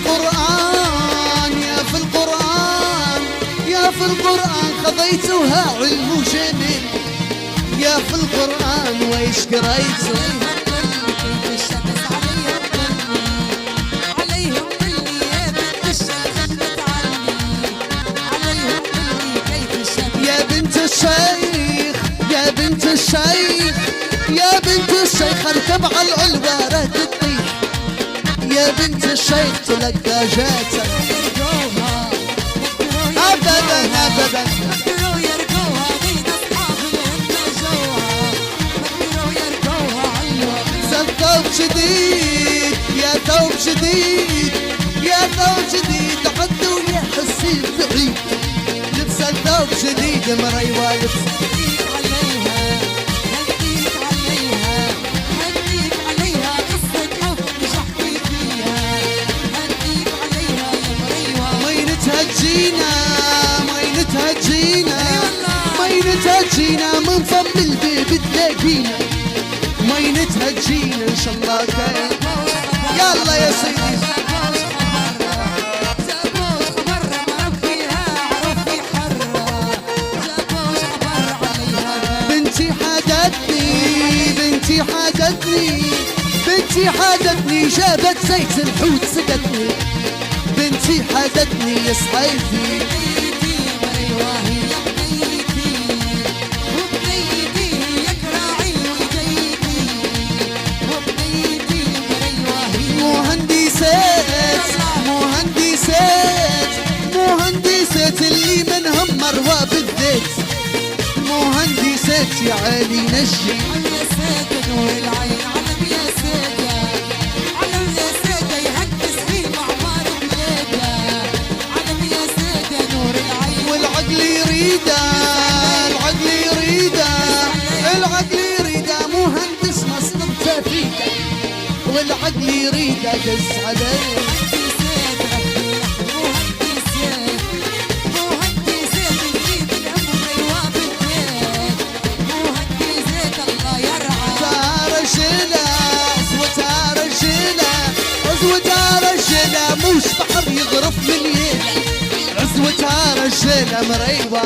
القرآن يا في القرآن يا في القرآن خضيتها علم جميل يا في القرآن ويش قريت يا بنت الشيخ يا بنت الشيخ يا بنت الشيخ اركب على العلبة تطيح يا بنت الشيخ تلقى جاتك ابدا ابدا ثوب جديد يا ثوب جديد يا ثوب جديد عدو يا حسين بعيد لبس الثوب جديد مريوة لبس هديك عليها هديك عليها هديك عليها قصة حب مش احكي فيها هديك عليها يا مريوة مينتها تجينا مينتها تجينا مينتها تجينا من فم البيب تلاقينا مينتها تجينا ان شاء الله خير يلا يا سيدي بنتي حاجتني بنتي حاجتني بنتي حاجتني جابت زيت الحوت سقتني بنتي حاجتني يا صحيفي مهندسات اللي منهم مروى بالذات مهندسات يا علي نجي يا سادة نور العين علم يا سادة علم يا سادة يهندس في معمار بلاده علم يا سادة نور العين والعقل يريده العقل يريده العقل يريده مهندس مصنع تفيده والعقل يريده دز عليه عزوتها رجالة مريوة